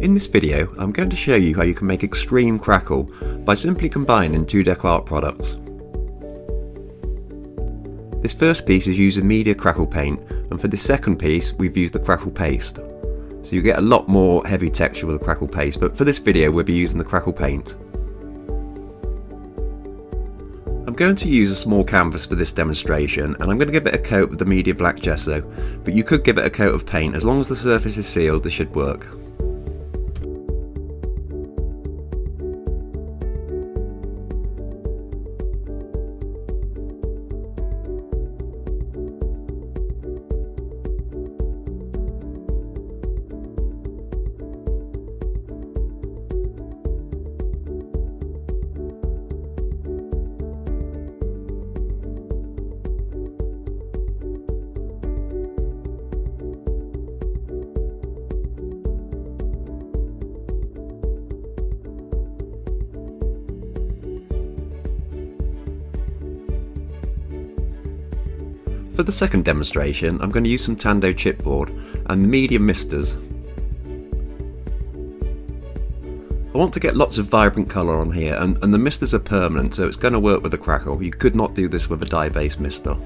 In this video, I'm going to show you how you can make extreme crackle by simply combining two DecoArt products. This first piece is using media crackle paint, and for the second piece we've used the crackle paste. So you get a lot more heavy texture with the crackle paste, but for this video we'll be using the crackle paint. I'm going to use a small canvas for this demonstration, and I'm going to give it a coat with the media black gesso, but you could give it a coat of paint. As long as the surface is sealed, this should work. For the second demonstration, I'm going to use some Tando chipboard and the medium misters. I want to get lots of vibrant colour on here, and the misters are permanent, so it's going to work with the crackle. You could not do this with a dye-based mister.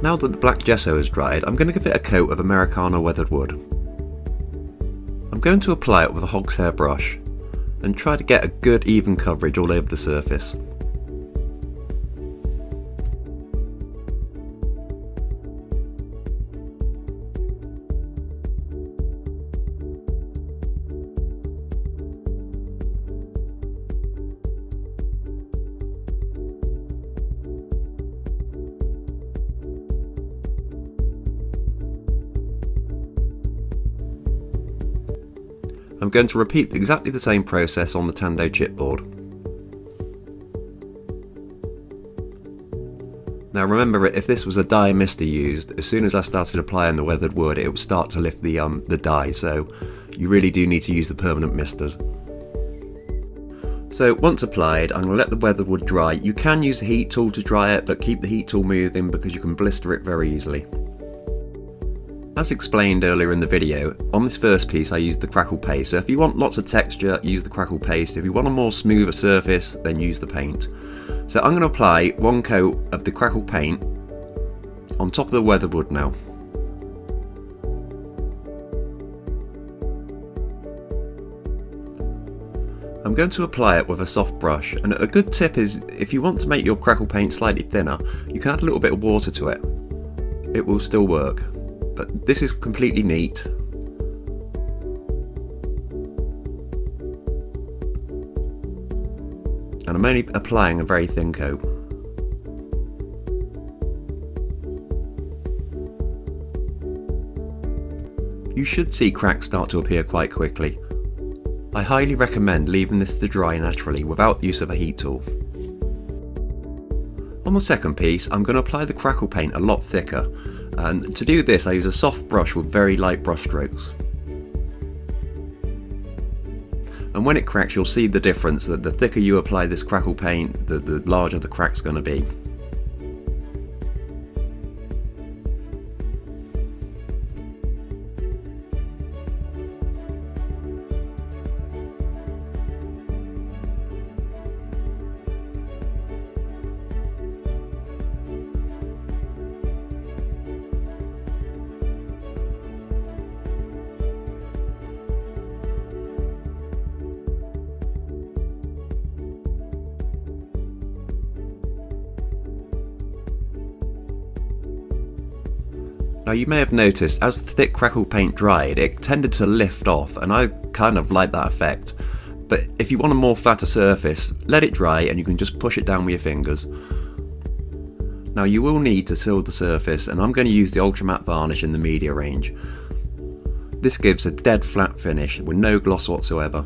Now that the black gesso is dried, I'm going to give it a coat of Americana weathered wood. I'm going to apply it with a hog's hair brush and try to get a good even coverage all over the surface. I'm going to repeat exactly the same process on the Tando chipboard. Now remember, if this was a dye mister used, as soon as I started applying the weathered wood it would start to lift the dye, so you really do need to use the permanent misters. So once applied, I'm going to let the weathered wood dry. You can use a heat tool to dry it, but keep the heat tool moving because you can blister it very easily. As explained earlier in the video, on this first piece I used the crackle paste, so if you want lots of texture, use the crackle paste. If you want a more smoother surface, then use the paint. So I'm going to apply one coat of the crackle paint on top of the weathered wood now. I'm going to apply it with a soft brush, and a good tip is if you want to make your crackle paint slightly thinner, you can add a little bit of water to it. It will still work. But this is completely neat. And I'm only applying a very thin coat. You should see cracks start to appear quite quickly. I highly recommend leaving this to dry naturally without the use of a heat tool. On the second piece, I'm going to apply the crackle paint a lot thicker. And to do this I use a soft brush with very light brush strokes. And when it cracks you'll see the difference, that the thicker you apply this crackle paint, the larger the crack's going to be. Now you may have noticed as the thick crackle paint dried it tended to lift off, and I kind of like that effect. But if you want a more flatter surface, let it dry and you can just push it down with your fingers. Now you will need to seal the surface, and I'm going to use the Ultra Matte varnish in the media range. This gives a dead flat finish with no gloss whatsoever.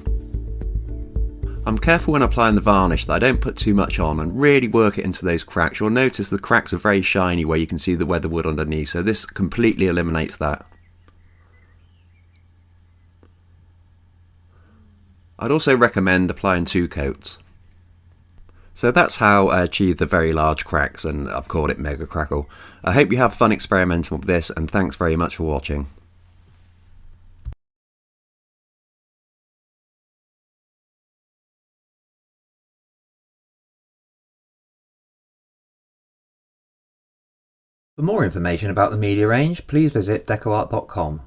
I'm careful when applying the varnish that I don't put too much on and really work it into those cracks. You'll notice the cracks are very shiny where you can see the weather wood underneath, so this completely eliminates that. I'd also recommend applying 2 coats. So that's how I achieved the very large cracks, and I've called it Mega Crackle. I hope you have fun experimenting with this, and thanks very much for watching. For more information about the media range, please visit decoart.com.